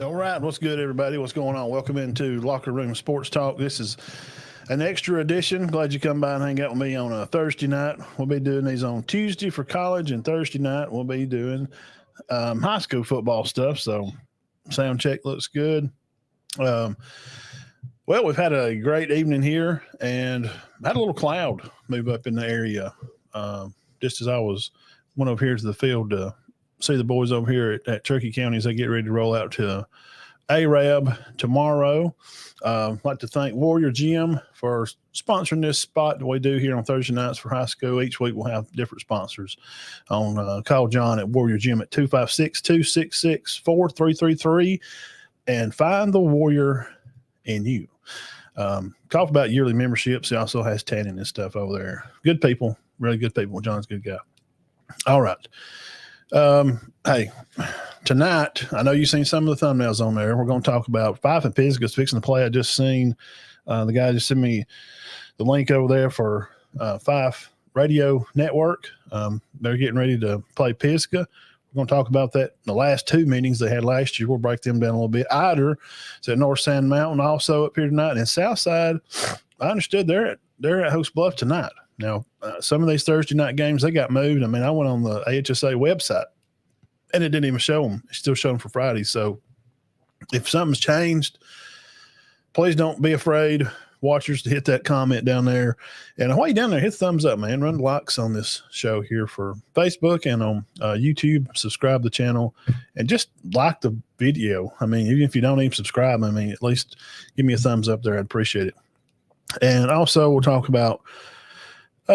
All right, what's good, everybody? What's going on? Welcome into Locker Room Sports Talk. This is an extra edition. Glad you come by and hang out with me on a Thursday night. We'll be doing these on Tuesday for college, and Thursday night we'll be doing high school football stuff. So sound check looks good. Um, well, we've had a great evening here, and had a little cloud move up in the area just as I went over here to the field to see the boys over here at Turkey County as they get ready to roll out to Arab tomorrow. I'd like to thank Warrior Gym for sponsoring this spot that we do here on Thursday nights for high school. Each week we'll have different sponsors. Call John at Warrior Gym at 256-266-4333 and find the Warrior in you. Talk about yearly memberships. He also has tanning and stuff over there. Good people, really good people. John's a good guy. All right. Hey, tonight, I know you've seen some of the thumbnails on there. We're going to talk about Fyffe and Pisgah fixing to play. I just seen the guy just sent me the link over there for Fyffe Radio Network. They're getting ready to play Pisgah. We're going to talk about that. The last two meetings they had last year, we'll break them down a little bit. Ider is at North Sand Mountain also up here tonight. And Southside, I understood they're at Host Bluff tonight. Now, some of these Thursday night games, they got moved. I mean, I went on the AHSA website, and it didn't even show them. It still showed them for Friday. So if something's changed, please don't be afraid, watchers, to hit that comment down there. And while you're down there, hit the thumbs up, man. Run likes on this show here for Facebook and on YouTube. Subscribe to the channel and just like the video. I mean, even if you don't even subscribe, I mean, at least give me a thumbs up there. I'd appreciate it. And also we'll talk about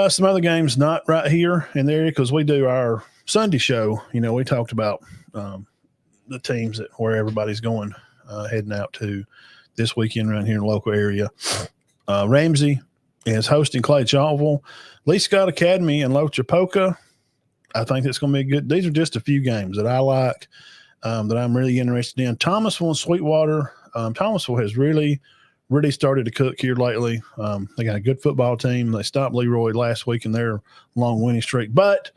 some other games not right here in the area because we do our Sunday show. You know, we talked about the teams where everybody's going, heading out to this weekend around here in the local area. Ramsey is hosting Clay Chalville. Lee Scott Academy and Lochapoka. I think that's going to be good. These are just a few games that I like, that I'm really interested in. Thomasville and Sweetwater. Thomasville has really started to cook here lately. They got a good football team. They stopped Leroy last week in their long winning streak. But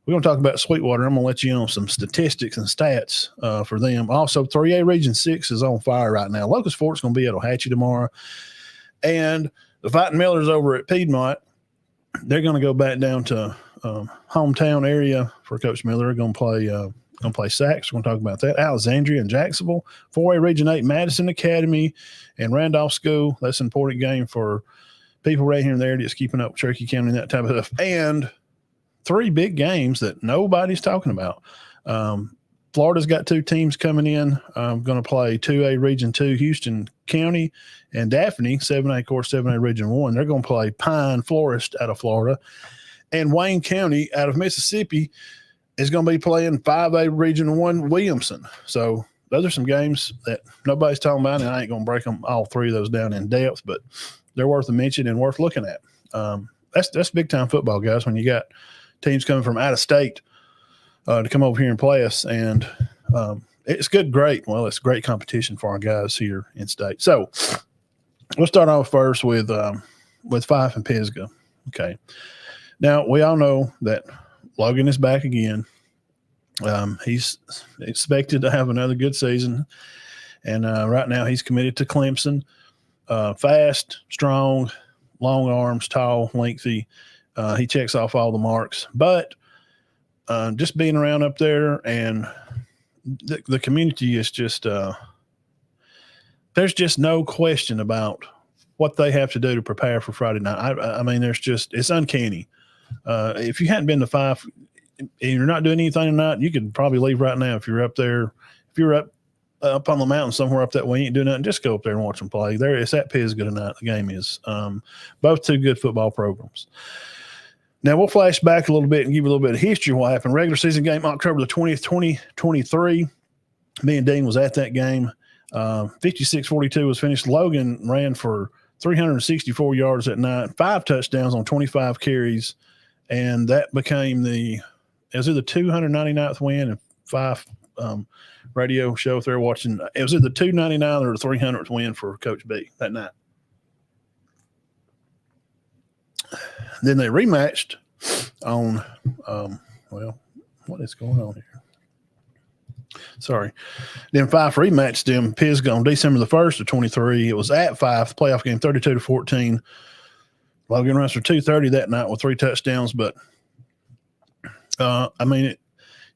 we're going to talk about Sweetwater. I'm going to let you know some statistics and stats for them. Also, 3A Region 6 is on fire right now. Locus Fork is going to be at Ohatchee tomorrow. And the Fighting Millers over at Piedmont, they're going to go back down to hometown area for Coach Miller. They're going to play Sachs. We're going to talk about that. Alexandria and Jacksonville. 4A Region 8, Madison Academy and Randolph School. That's an important game for people right here and there just keeping up with Cherokee County and that type of stuff. And three big games that nobody's talking about. Florida's got two teams coming in. Going to play 2A Region 2, Houston County, and Daphne, 7A, of course, 7A Region 1. They're going to play Pine Florist out of Florida. And Wayne County out of Mississippi is going to be playing 5A Region 1 Williamson. So those are some games that nobody's talking about, and I ain't going to break them all three of those down in depth, but they're worth a mention and worth looking at. That's big-time football, guys, when you got teams coming from out of state to come over here and play us, and it's great. Well, it's great competition for our guys here in state. So we'll start off first with Fyffe and Pisgah. Okay. Now, we all know that Logan is back again. He's expected to have another good season. And right now he's committed to Clemson. Fast, strong, long arms, tall, lengthy. He checks off all the marks. But just being around up there and the community is just there's just no question about what they have to do to prepare for Friday night. I mean, it's uncanny. If you hadn't been to Fyffe and you're not doing anything tonight, you could probably leave right now. If you're up there, if you're up on the mountain somewhere up that way, you ain't doing nothing, just go up there and watch them play. It's at Pisgah tonight. The game is both two good football programs. Now we'll flash back a little bit and give you a little bit of history of what happened. Regular season game, October the 20th, 2023. Me and Dean was at that game. 56-42 was finished. Logan ran for 364 yards that night, 5 touchdowns on 25 carries. And that became it was either 299th win and Fyffe radio show if they're watching. It was either 299 or the 300th win for Coach B that night. Then they rematched on, what is going on here? Sorry. Then Fyffe rematched them Pisgah on December the 1st of 23. It was at Fyffe, playoff game 32-14. Logan runs for 230 that night with 3 touchdowns. But, I mean,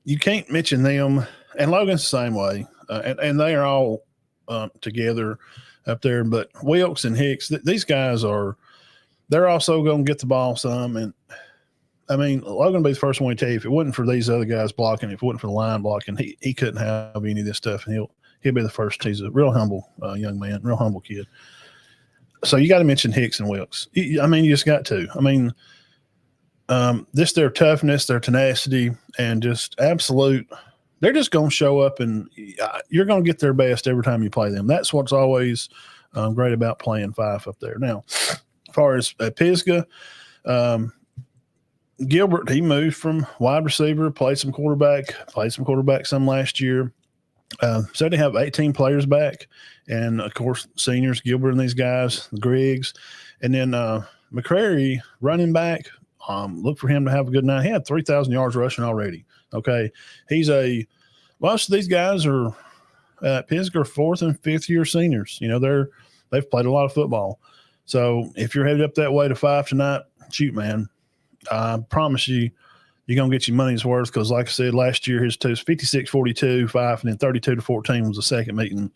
you can't mention them. And Logan's the same way. And they are all together up there. But Wilkes and Hicks, these guys they're also going to get the ball some. And, I mean, Logan will be the first one to tell you, if it wasn't for these other guys blocking, if it wasn't for the line blocking, he couldn't have any of this stuff. And he'll be the first. He's a real humble young man, real humble kid. So you got to mention Hicks and Wilkes. I mean, you just got to. I mean, their toughness, their tenacity, and just absolute – they're just going to show up, and you're going to get their best every time you play them. That's what's always great about playing Fyffe up there. Now, as far as Pisgah, Gilbert, he moved from wide receiver, played some quarterback some last year. So they have 18 players back. And, of course, seniors, Gilbert and these guys, Griggs. And then McCrary, running back, look for him to have a good night. He had 3,000 yards rushing already. Okay. Most of these guys are Pisgah are 4th and 5th year seniors. You know, they've played a lot of football. So if you're headed up that way to Fyffe tonight, shoot, man. I promise you're going to get your money's worth because, like I said, last year his 56-42, Fyffe, and then 32-14 was the second meeting.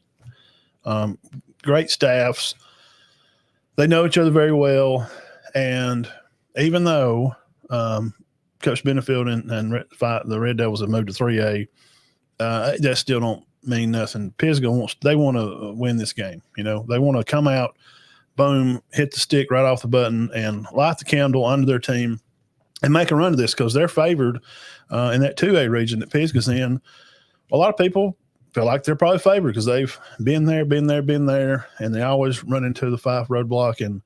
Great staffs. They know each other very well. And even though Coach Benefield and the Red Devils have moved to 3A, that still don't mean nothing. Pisgah they want to win this game. You know, they want to come out, boom, hit the stick right off the button and light the candle under their team and make a run of this because they're favored in that 2A region that Pisgah's in. A lot of people feel like they're probably favored because they've been there, and they always run into the Fyffe roadblock. And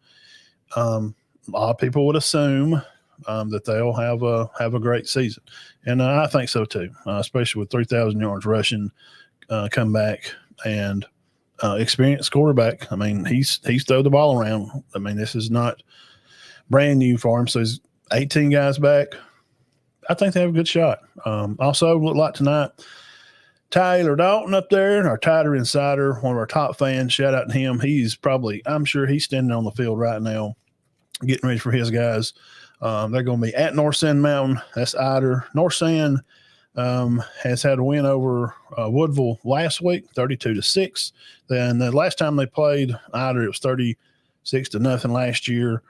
a lot of people would assume that they'll have a great season. And I think so too, especially with 3,000 yards rushing, come back, and experienced quarterback. I mean, he's thrown the ball around. I mean, this is not brand new for him. So he's 18 guys back. I think they have a good shot. Also, look like tonight, Tyler Dalton up there, our Tighter Insider, one of our top fans. Shout out to him. I'm sure he's standing on the field right now, getting ready for his guys. They're going to be at North Sand Mountain. That's Ider. North Sand has had a win over Woodville last week, 32-6. Then the last time they played Ider, it was 36-0 last year.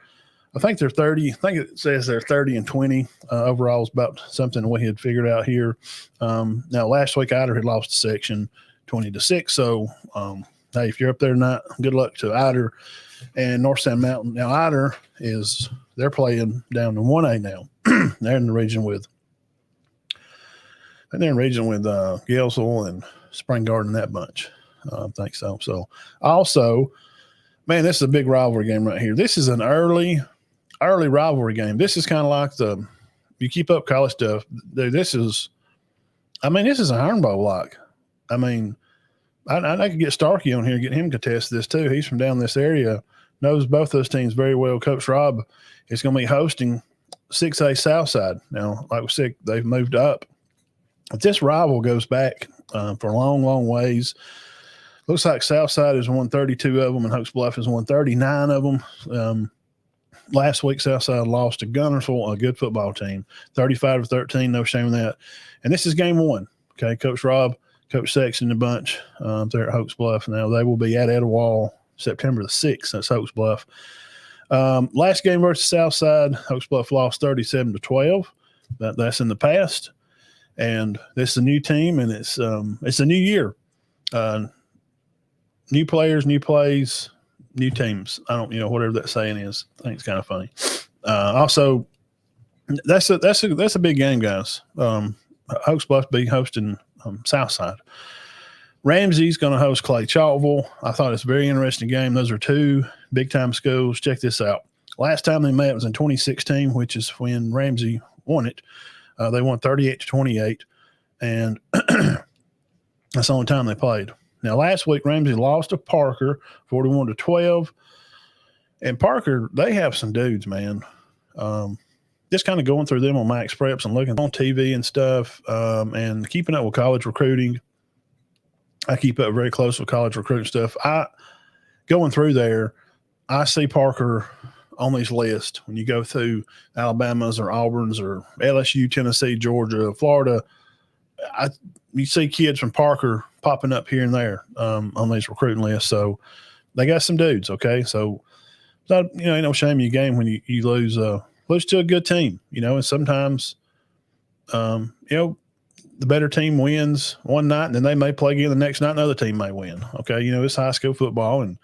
I think they're 30. I think it says they're 30-20. Overall, is about something we had figured out here. Now, last week, Ider had lost a section 20-6. So, hey, if you're up there tonight, good luck to Ider and North Sand Mountain. Now, Ider they're playing down in 1A now. They're in the region with Galesville and Spring Garden, that bunch. I think so. So, also, man, this is a big rivalry game right here. This is an early rivalry game. This is kind of like you keep up college stuff. This is a Iron Bowl like. I mean, I could get Starkey on here, get him to contest this too. He's from down this area, knows both those teams very well. Coach Rob is going to be hosting 6A Southside. Now, like we said, they've moved up. But this rival goes back for a long, long ways. Looks like Southside has won 32 of them and Hokes Bluff has won 39 of them. Last week, Southside lost to Gunnersville, a good football team, 35-13. No shame in that. And this is game one. Okay, Coach Rob, Coach Sexton, and a bunch there at Hokes Bluff. Now they will be at Etowah September the 6th. That's Hokes Bluff. Last game versus Southside, Hokes Bluff lost 37-12. That's in the past. And this is a new team, and it's a new year. New players, new plays, new teams. Whatever that saying is. I think it's kind of funny. Also, that's a big game, guys. Hokes Bluff be hosting Southside. Ramsey's going to host Clay Chalkville. I thought it's a very interesting game. Those are two big-time schools. Check this out. Last time they met was in 2016, which is when Ramsey won it. They won 38-28, and that's the only time they played. Now, last week, Ramsey lost to Parker, 41-12. And Parker, they have some dudes, man. Just kind of going through them on Max Preps and looking on TV and stuff, and keeping up with college recruiting. I keep up very close with college recruiting stuff. Going through there, I see Parker on these lists when you go through Alabama's or Auburn's or LSU, Tennessee, Georgia, Florida. You see kids from Parker popping up here and there on these recruiting lists. So they got some dudes. Okay, so not ain't no shame in your game when you lose to a good team. And sometimes the better team wins one night, and then they may play again the next night. Another team may win. Okay, it's high school football, and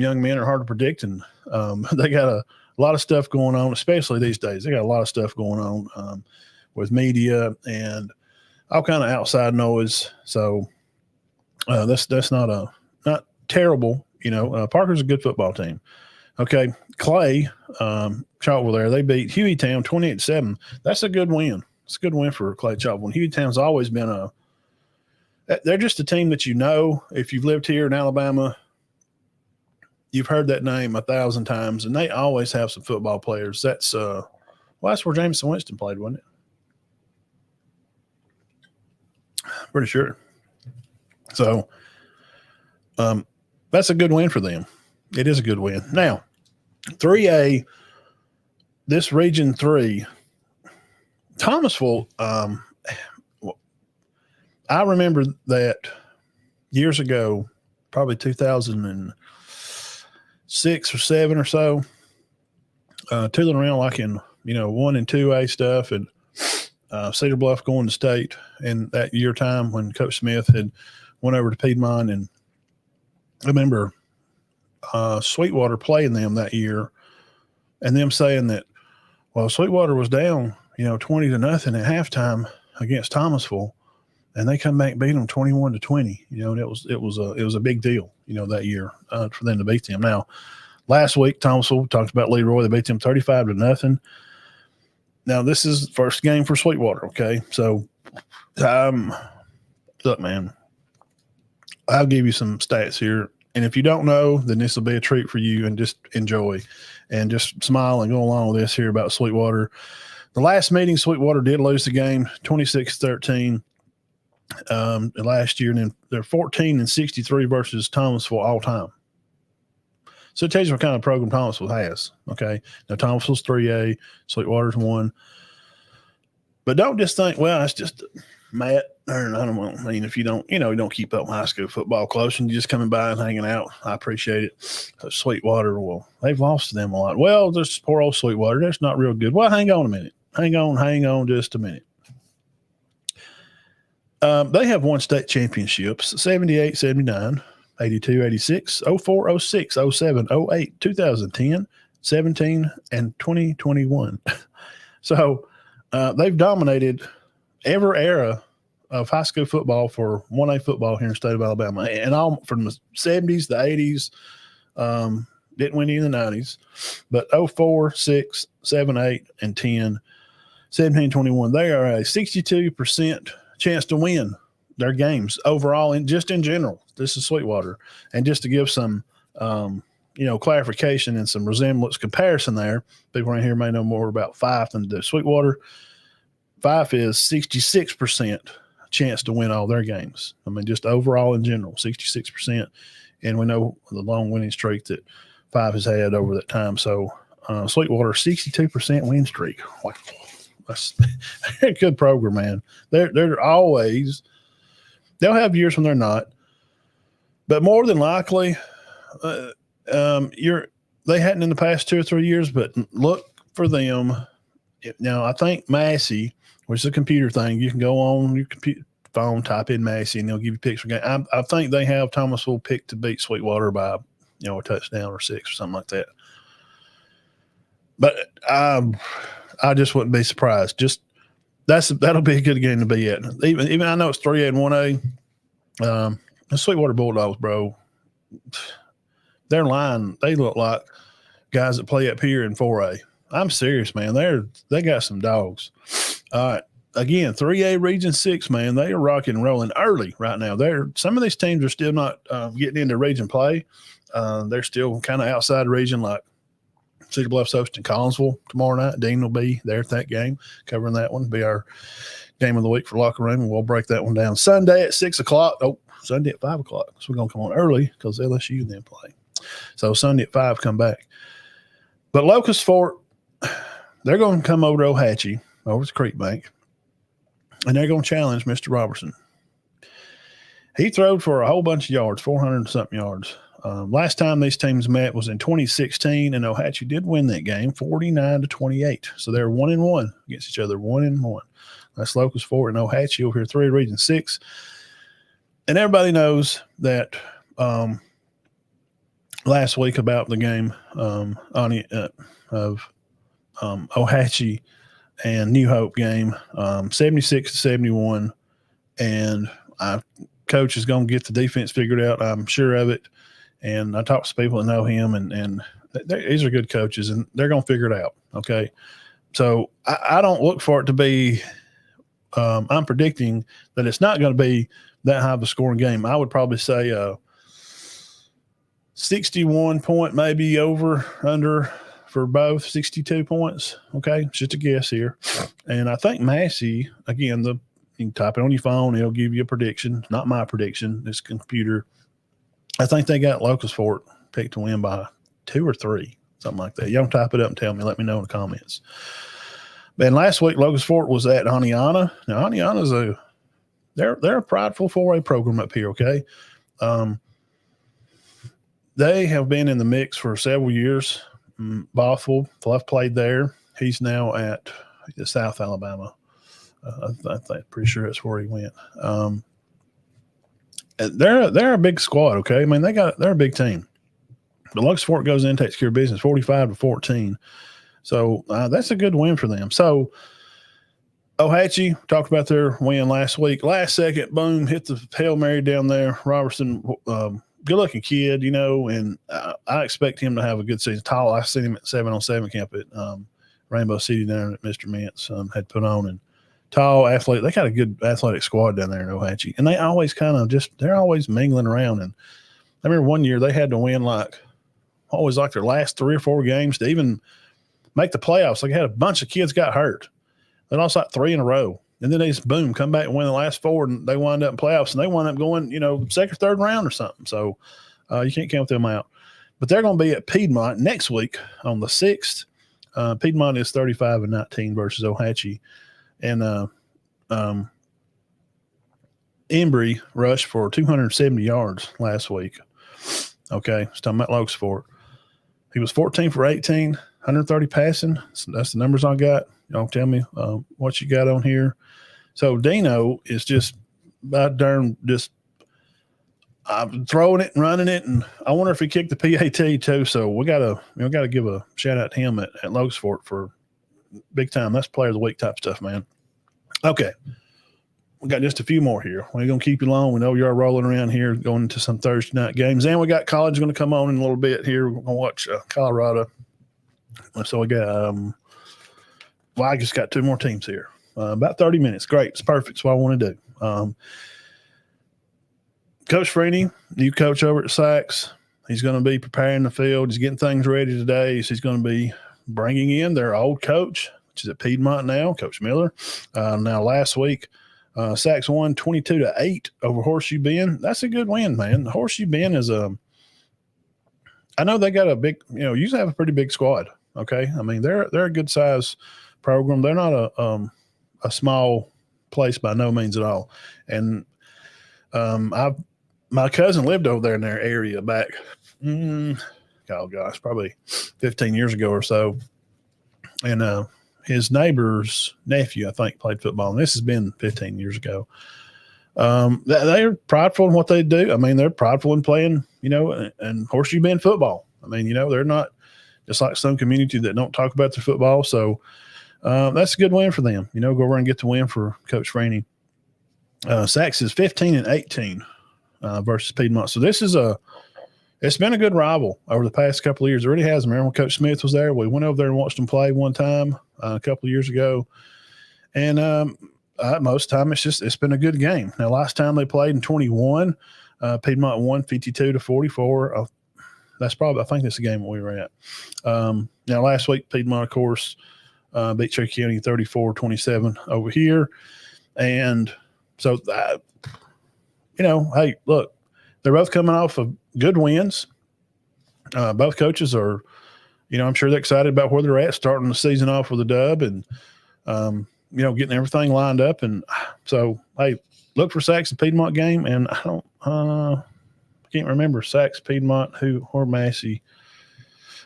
young men are hard to predict, and they got a lot of stuff going on, especially these days. They got a lot of stuff going on with media and all kind of outside noise. So that's not terrible. Parker's a good football team. Okay, Clay, Chalkville there, they beat Hueytown 28-7. That's a good win. It's a good win for Clay Chalkville. Hueytown's always been they're just a team that if you've lived here in Alabama, you've heard that name 1,000 times, and they always have some football players. That's that's where Jameson Winston played, wasn't it? Pretty sure. So that's a good win for them. It is a good win. Now, 3A, this Region 3, Thomasville, I remember that years ago, probably 2006 or 7 or so, tooling around like in, 1 and 2A stuff, and Cedar Bluff going to state in that year time when Coach Smith had went over to Piedmont. And I remember Sweetwater playing them that year and them saying that, well, Sweetwater was down, 20-0 at halftime against Thomasville, and they come back and beat them 21-20. It was a big deal, that year for them to beat them. Now, last week, Thomasville talked about Leroy. They beat them 35-0. Now, this is the first game for Sweetwater, okay? So, look, man, I'll give you some stats here. And if you don't know, then this will be a treat for you, and just enjoy and just smile and go along with this here about Sweetwater. The last meeting, Sweetwater did lose the game 26-13 last year, and then they're 14-63 versus Thomasville all time. So it tells you what kind of program Thomasville has. Okay. Now Thomasville's 3A, Sweetwater's 1. But don't just think, well, it's just Matt, or I don't know. I mean, if you don't, you don't keep up high school football close and you're just coming by and hanging out, I appreciate it. Sweetwater, well, they've lost to them a lot. Well, this poor old Sweetwater, that's not real good. Well, hang on a minute. Hang on just a minute. They have won state championships, 78, 79, 82, 86, 04, 06, 07, 08, 2010, 17, and 2021. So they've dominated every era of high school football for 1A football here in the state of Alabama. And all from the 70s, the 80s, didn't win any in the 90s. But 04, 6, 7, 8, and 10, 17, 21, they are a 62% chance to win their games overall, and just in general. This is Sweetwater. And just to give some clarification and some resemblance comparison there, people around here may know more about Fyffe than the Sweetwater. Fyffe is 66% chance to win all their games. I mean, just overall in general, 66%. And we know the long winning streak that Fyffe has had over that time. So Sweetwater, 62% win streak. Wow. That's a good program, man. They're always – they'll have years when they're not. But more than likely, they hadn't in the past 2 or 3 years, but look for them. Now, I think Massey, which is a computer thing, you can go on your computer phone, type in Massey, and they'll give you picks for game. I think they have Thomasville picked to beat Sweetwater by, a touchdown or 6 or something like that. But I just wouldn't be surprised. That'll be a good game to be at. Even I know it's 3A and 1A. The Sweetwater Bulldogs, bro, their line, they look like guys that play up here in 4A. I'm serious, man. They got some dogs. All right. Again, 3A Region 6, man, they are rocking and rolling early right now. Some of these teams are still not getting into region play. They're still kind of outside region, like Cedar Bluff's hosting Collinsville tomorrow night. Dean will be there at that game, covering that one. Be our game of the week for Locker Room, and we'll break that one down Sunday at 6 o'clock. Oh, Sunday at 5 o'clock. So we're going to come on early because LSU then play. So Sunday at 5, come back. But Locus Fork, they're going to come over to Ohatchee, over to Creek Bank, and they're going to challenge Mr. Robertson. He throwed for a whole bunch of yards, 400-something yards. Last time these teams met was in 2016, and Ohatchee did win that game, 49-28. So they're 1-1 against each other, 1-1. That's Locus Fork and Ohatchee over here, 3 Region 6. And everybody knows that last week about the game of Ohatchee and New Hope game, 76-71, and coach is going to get the defense figured out. I'm sure of it. And I talked to people that know him, and these are good coaches, and they're going to figure it out. Okay. So I don't look for it to be, I'm predicting that it's not going to be that high of a scoring game. I would probably say 61 point, maybe over, under for both, 62 points. Okay. It's just a guess here. And I think Massey, again, you can type it on your phone. It'll give you a prediction. Not my prediction. This computer. I think they got Locus Fork picked to win by 2 or 3, something like that. Y'all type it up and tell me. Let me know in the comments. And last week, Locus Fork was at Aniana. Now, Aniana's they're a prideful 4A program up here, okay? They have been in the mix for several years. Bothwell, Fluff played there. He's now at South Alabama. I'm pretty sure that's where he went. They're a big squad, okay? I mean, they're a big team. The Locus Fork goes in, takes care of business, 45-14. So that's a good win for them. So Ohatchee, talked about their win last week. Last second, boom, hit the Hail Mary down there. Robertson, good-looking kid, and I expect him to have a good season. Tall, I seen him at 7-on-7 camp at Rainbow City down at Mr. Mintz had put on, and tall athlete. They got a good athletic squad down there in Ohatchee, and they always they're always mingling around. And I remember one year they had to win always their last 3 or 4 games to even make the playoffs. They had a bunch of kids got hurt. They lost 3 in a row, and then they just boom come back and win the last 4, and they wind up in playoffs, and they wind up going second, third round or something. So you can't count them out. But they're going to be at Piedmont next week on the 6th. Piedmont is 35-19 versus Ohatchee. And Embry rushed for 270 yards last week. Okay, it's talking about Locus Fork. He was 14 for 18, 130 passing. So that's the numbers I got. Y'all tell me what you got on here. So Dino is just about darn just throwing it and running it, and I wonder if he kicked the PAT too. So we gotta give a shout out to him at Locus Fork for big time. That's player of the week type stuff, man. Okay. We got just a few more here. We're going to keep you long. We know you're rolling around here going into some Thursday night games. And we got college going to come on in a little bit here. We're going to watch Colorado. So we got, I just got 2 more teams here. About 30 minutes. Great. It's perfect. It's what I want to do. Coach Freeney, new coach over at Sachs. He's going to be preparing the field. He's getting things ready today. So he's going to be bringing in their old coach, which is at Piedmont now, Coach Miller. Now, last week, Sachs won 22-8 over Horseshoe Bend. That's a good win, man. Horseshoe Bend is I know they got a big, usually have a pretty big squad. Okay, I mean they're a good size program. They're not a small place by no means at all. And my cousin lived over there in their area back, probably 15 years ago or so. And his neighbor's nephew, I think, played football. And this has been 15 years ago. They're prideful in what they do. I mean, they're prideful in playing, and Horseshoe Bend football. I mean, they're not just like some community that don't talk about their football. So that's a good win for them. Go over and get the win for Coach Freeney. Sachs is 15-18 versus Piedmont. So this is it's been a good rival over the past couple of years. It really has. Remember when Coach Smith was there? We went over there and watched them play one time a couple of years ago. And most of the time it's been a good game. Now, last time they played in 21, Piedmont won 52-44. That's probably, I think that's the game we were at. Now, last week, Piedmont, of course, beat Cherokee County 34-27 over here. And so, hey, look, they're both coming off of good wins. Both coaches are, I'm sure they're excited about where they're at, starting the season off with a dub and, getting everything lined up. And so, hey, look for Saxon Piedmont game. And I can't remember Sax, Piedmont, or Massey.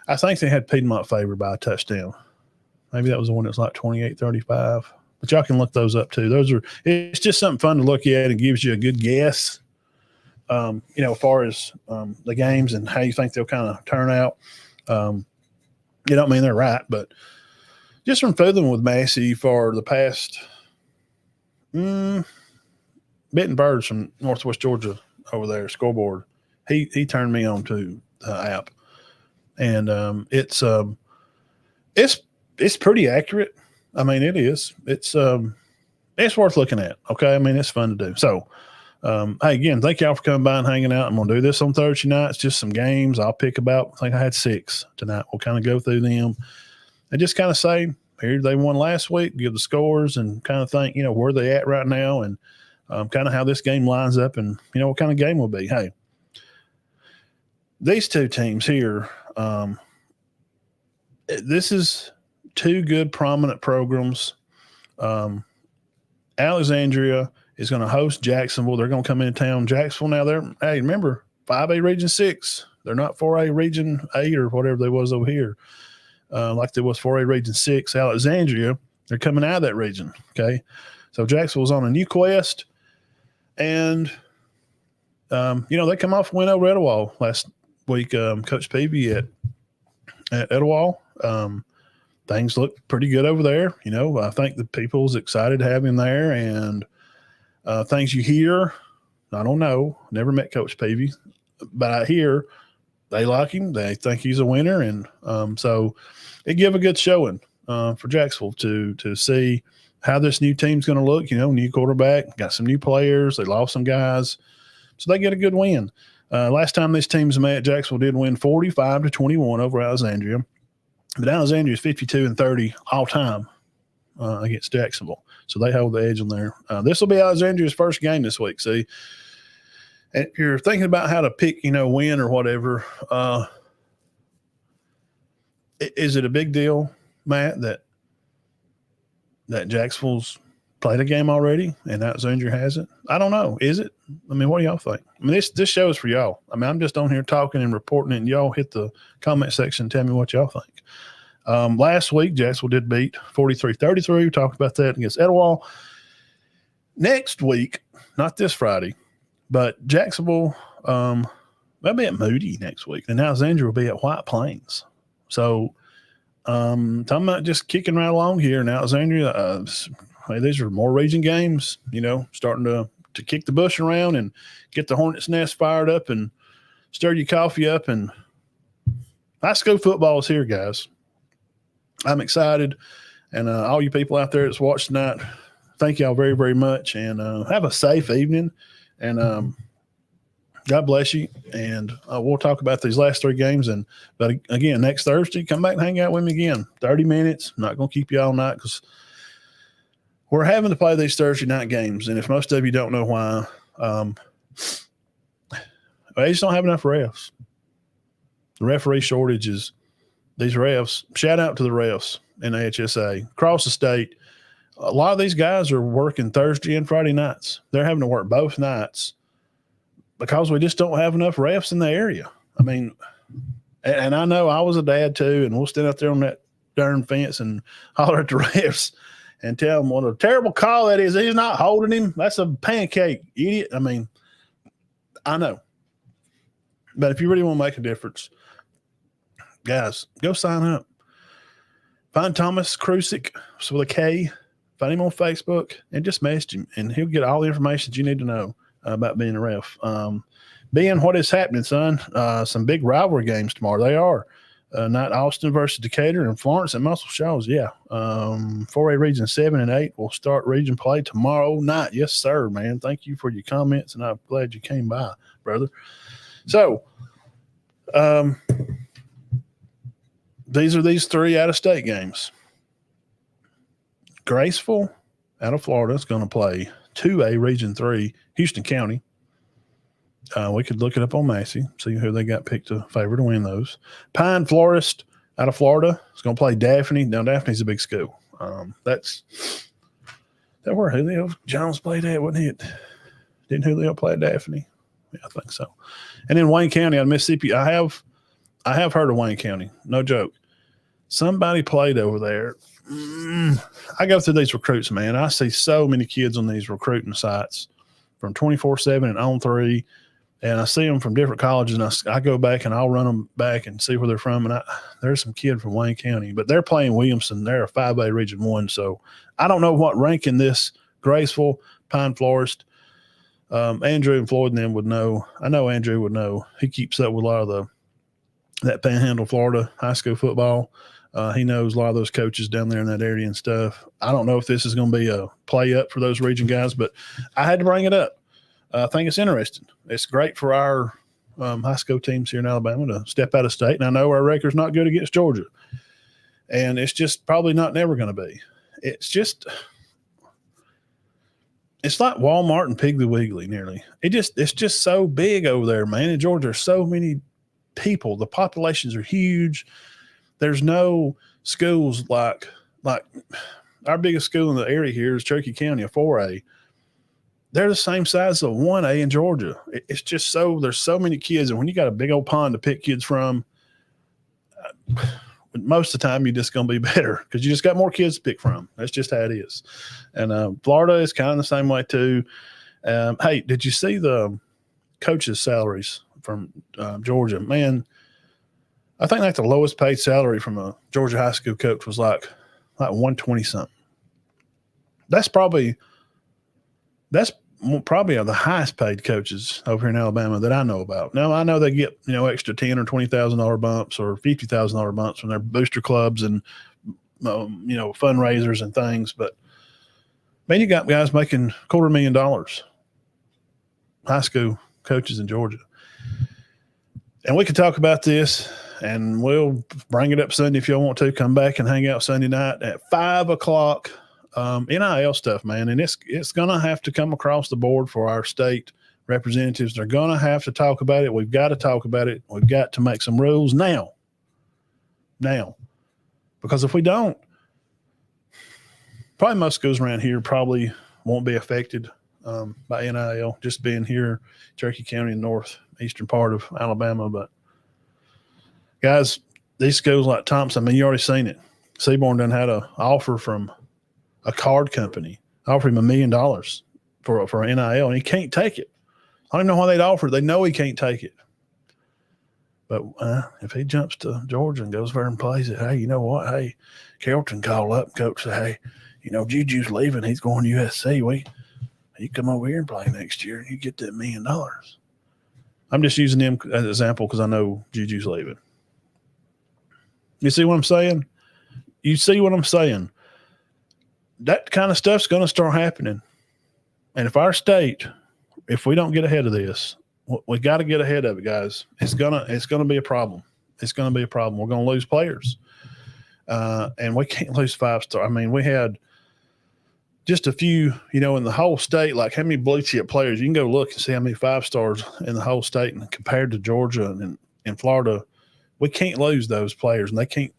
I think they had Piedmont favored by a touchdown. Maybe that was the one that's like 28-35. But y'all can look those up too. It's just something fun to look at and gives you a good guess, as far as the games and how you think they'll kind of turn out. You don't mean they're right, but just from fiddling with Massey for the past Benton Birds from Northwest Georgia over there, scoreboard, he turned me on to the app. And it's pretty accurate. I mean, it is. It's worth looking at. Okay, I mean, it's fun to do. So, hey, again, thank y'all for coming by and hanging out. I'm gonna do this on Thursday nights, just some games. I'll pick about. I think I had 6 tonight. We'll kind of go through them and just kind of say, here they won last week, give the scores, and kind of think, where they at right now, and kind of how this game lines up, and what kind of game will be. Hey, these two teams here. This is 2 good, prominent programs. Alexandria is going to host Jacksonville. They're going to come into town. Jacksonville now, remember, 5A Region 6. They're not 4A Region 8 or whatever they was over here, like there was 4A Region 6. Alexandria, they're coming out of that region, okay? So Jacksonville's on a new quest. And, they come off a win over Etowah last week. Coach Peavy at Etowah. Things look pretty good over there. I think the people's excited to have him there, and things you hear, I don't know, never met Coach Peavy, but I hear they like him. They think he's a winner. And so it give a good showing for Jacksonville to see how this new team's going to look. New quarterback, got some new players. They lost some guys. So they get a good win. Last time these teams met, Jacksonville did win 45-21 over Alexandria. But Alexandria is 52-30 all time against Jacksonville. So they hold the edge on there. This will be Alexandria's first game this week. See, and if you're thinking about how to pick, win or whatever, is it a big deal, Matt, that Jacksonville's played a game already and Alexandria hasn't? I don't know. Is it? I mean, what do y'all think? I mean, this show is for y'all. I mean, I'm just on here talking and reporting it, and y'all hit the comment section and tell me what y'all think. Last week, Jacksonville did beat 43-33. We talked about that against Etowah. Next week, not this Friday, but Jacksonville they'll be at Moody next week, and Alexandria will be at White Plains. So, talking about just kicking right along here in Alexandria. Hey, these are more region games, starting to kick the bush around and get the hornet's nest fired up and stir your coffee up. And high school football is here, guys. I'm excited. And all you people out there that's watched tonight, thank y'all very, very much. And have a safe evening. And God bless you. And we'll talk about these last 3 games. But again, next Thursday, come back and hang out with me again. 30 minutes. I'm not going to keep you all night because we're having to play these Thursday night games. And if most of you don't know why, they just don't have enough refs. The referee shortage is these refs. Shout out to the refs in AHSA across the state. A lot of these guys are working Thursday and Friday nights. They're having to work both nights because we just don't have enough refs in the area. I mean, and I know I was a dad too, and we'll stand out there on that darn fence and holler at the refs and tell them what a terrible call that is. He's not holding him. That's a pancake, idiot. I mean, I know. But if you really want to make a difference, guys, go sign up. Find Thomas Krusik with a K. Find him on Facebook and just message him, and he'll get all the information that you need to know about being a ref. Being what is happening, son, some big rivalry games tomorrow. They are. Not Austin versus Decatur and Florence and Muscle Shoals. Yeah. 4A Region 7 and 8 will start region play tomorrow night. Yes, sir, man. Thank you for your comments, and I'm glad you came by, brother. So, These are these 3 out-of-state games. Graceville out of Florida is going to play 2A Region 3, Houston County. We could look it up on Massey, see who they got picked to favor to win those. Pine Florist out of Florida is going to play Daphne. Now, Daphne's a big school. That's where Julio Jones played at, wasn't it? Didn't Julio play at Daphne? Yeah, I think so. And then Wayne County out of Mississippi. I have heard of Wayne County. No joke. Somebody played over there. I go through these recruits, man. I see so many kids on these recruiting sites from 24/7 and on 3. And I see them from different colleges, and I go back and I'll run them back and see where they're from. And there's some kid from Wayne County, but they're playing Williamson. They're a 5A Region 1. So I don't know what ranking this Graceville, Pine Florist. Andrew and Floyd and them would know. I know Andrew would know. He keeps up with a lot of that Panhandle, Florida high school football. He knows a lot of those coaches down there in that area and stuff. I don't know if this is going to be a play up for those region guys, but I had to bring it up. I think it's interesting. It's great for our high school teams here in Alabama to step out of state. And I know our record's not good against Georgia. And it's just probably not never going to be. It's like Walmart and Piggly Wiggly nearly. It's just so big over there, man. In Georgia, there's so many people. The populations are huge. There's no schools like our biggest school in the area here is Cherokee County, a 4A. They're the same size as a 1A in Georgia. It's just there's so many kids. And when you got a big old pond to pick kids from, most of the time you're just going to be better because you just got more kids to pick from. That's just how it is. And Florida is kind of the same way too. Hey, did you see the coaches' salaries from Georgia? Man, I think the lowest paid salary from a Georgia high school coach was like 120 something. That's probably the highest paid coaches over here in Alabama that I know about. Now I know they get, extra $10,000 or $20,000 bumps or $50,000 bumps from their booster clubs and, fundraisers and things. But man, you got guys making $250,000, high school coaches in Georgia. And we could talk about this and we'll bring it up Sunday if y'all want to. Come back and hang out Sunday night at 5:00. NIL stuff, man, and it's going to have to come across the board for our state representatives. They're going to have to talk about it. We've got to talk about it. We've got to make some rules now, because if we don't, probably most schools around here probably won't be affected by NIL, just being here, Cherokee County, northeastern part of Alabama. But guys, these schools like Thompson, you already seen it. Seaborn done had an offer from a card company, offered him $1 million for an NIL, and he can't take it. I don't know why they'd offer it. They know he can't take it. But if he jumps to Georgia and goes there and plays it, hey, you know what? Hey, Carrollton call up, coach say, hey, Juju's leaving. He's going to USC. You come over here and play next year, and you get that $1 million. I'm just using him as an example because I know Juju's leaving. You see what I'm saying? That kind of stuff's going to start happening. And if we don't get ahead of this, we got to get ahead of it, guys. It's gonna be a problem. It's going to be a problem. We're going to lose players. And we can't lose 5-star. We had just a few, in the whole state, like how many blue chip players. You can go look and see how many 5-stars in the whole state. And compared to Georgia and in Florida, we can't lose those players. And they can't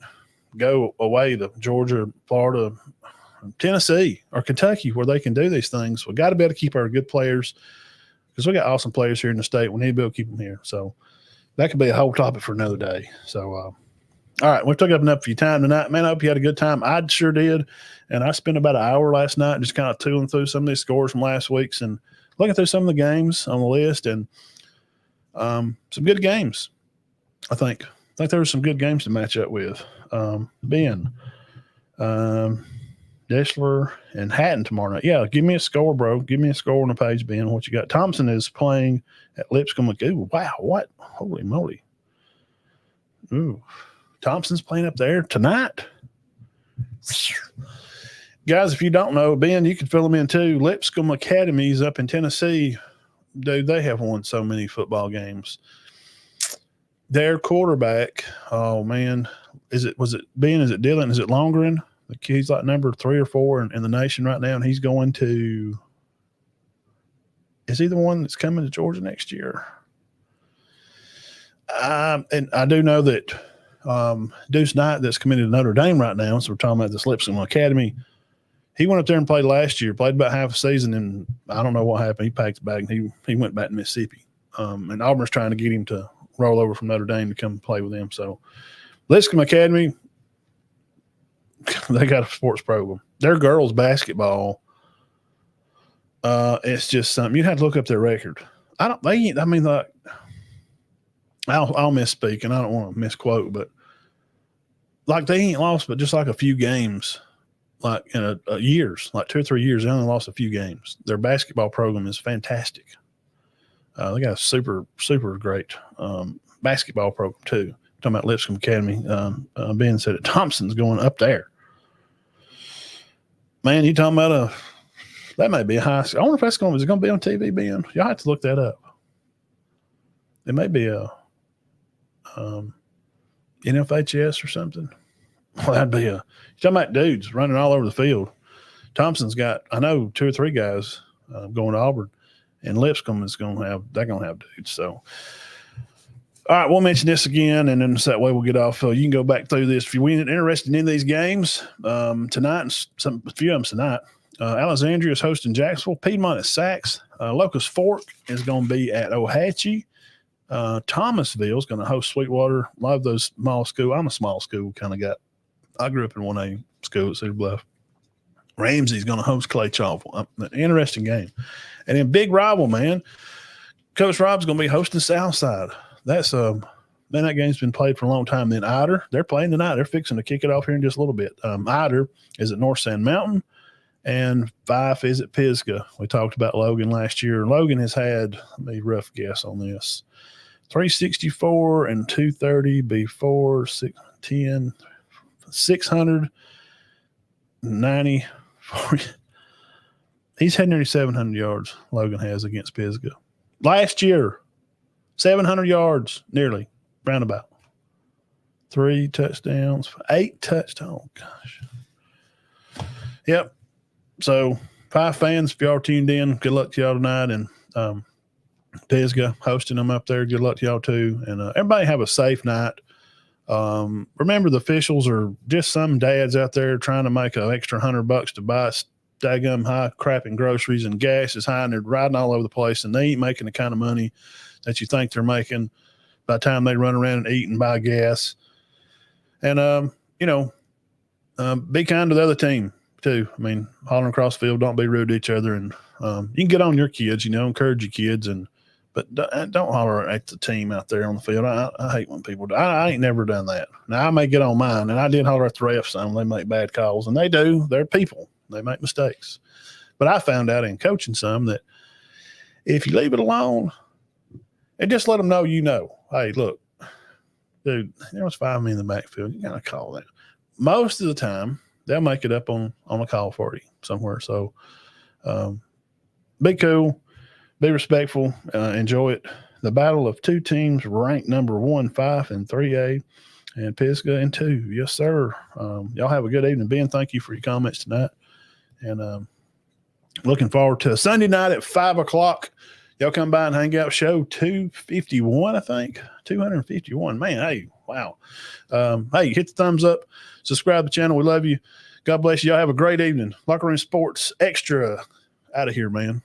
go away to Georgia, Florida, Tennessee or Kentucky where they can do these things. We got to be able to keep our good players because we got awesome players here in the state. We need to be able to keep them here. So that could be a whole topic for another day. So, all right, we've took up enough of your time tonight. Man, I hope you had a good time. I sure did. And I spent about an hour last night just kind of tooling through some of these scores from last week's and looking through some of the games on the list and some good games. I think there were some good games to match up with. Ben, Deshler and Hatton tomorrow night. Yeah, give me a score, bro. Give me a score on the page, Ben. What you got? Thompson is playing at Lipscomb. Ooh, wow, what? Holy moly. Ooh, Thompson's playing up there tonight. Guys, if you don't know, Ben, you can fill them in too. Lipscomb Academies up in Tennessee, dude, they have won so many football games. their quarterback, oh man, is it Dylan? Is it Longren? He's like number 3 or 4 in the nation right now, and he's going to. Is he the one that's coming to Georgia next year? And I do know that Deuce Knight, that's committed to Notre Dame right now, so we're talking about this Lipscomb Academy. He went up there and played last year, played about half a season, and I don't know what happened. He packed the bag, and he went back to Mississippi. And Auburn's trying to get him to roll over from Notre Dame to come play with them. So Lipscomb Academy, they got a sports program. Their girls basketball, it's just something. You'd have to look up their record. I'll misspeak, and I don't want to misquote, but like they ain't lost but just like a few games, like in a years, like 2 or 3 years. They only lost a few games. Their basketball program is fantastic. They got a super, super great basketball program too. Talking about Lipscomb Academy. Ben said that Thompson's going up there. Man, you talking about that may be a high school. I wonder if is it going to be on TV, Ben? Y'all have to look that up. It may be a NFHS or something. Well, that'd be you're talking about dudes running all over the field. Thompson's got, I know, 2 or 3 guys going to Auburn, and Lipscomb is they're going to have dudes. So, all right, we'll mention this again, and then that way we'll get off. So you can go back through this if you're interested in these games tonight, and a few of them tonight. Alexandria is hosting Jacksonville. Piedmont is Sachs. Locus Fork is going to be at Ohatchee. Thomasville is going to host Sweetwater. A lot of those small school. I'm a small school kind of guy. I grew up in 1A school at Cedar Bluff. Ramsey's going to host Clay Chalville. An interesting game. And then big rival, man. Coach Rob's going to be hosting Southside. That's man, that game's been played for a long time. Then Ider, they're playing tonight. They're fixing to kick it off here in just a little bit. Ider is at North Sand Mountain, and Fyffe is at Pisgah. We talked about Logan last year. Logan has had, let me rough guess on this, 364 and 230 before 610, 690. He's had nearly 700 yards. Logan has against Pisgah last year. 700 yards, nearly, roundabout. 3 touchdowns, 8 touchdowns. Oh, gosh. Yep. So, Fyffe fans, if y'all tuned in, good luck to y'all tonight. And Pisgah hosting them up there. Good luck to y'all, too. And everybody have a safe night. Remember, the officials are just some dads out there trying to make an extra $100 to buy daggum high crapping groceries, and gas is high, and they're riding all over the place, and they ain't making the kind of money that you think they're making by the time they run around and eat and buy gas. And, be kind to the other team, too. I mean, hollering across the field, don't be rude to each other. And you can get on your kids, encourage your kids, but don't holler at the team out there on the field. I hate when people do. I ain't never done that. Now, I may get on mine, and I did holler at the refs some. They make bad calls, and they do. They're people. They make mistakes. But I found out in coaching some that if you leave it alone and just let them know, hey, look, dude, there was 5 men in the backfield. You got to call that. Most of the time, they'll make it up on a call for you somewhere. So be cool, be respectful, enjoy it. The battle of 2 teams ranked number 1, Fyffe in 3A, and Pisgah in 2. Yes, sir. Y'all have a good evening. Ben, thank you for your comments tonight. And looking forward to Sunday night at 5 o'clock. Y'all come by and hang out. Show 251, I think. 251. Man, hey, wow. Hey, hit the thumbs up. Subscribe to the channel. We love you. God bless you. Y'all have a great evening. Locker Room Sports Extra out of here, man.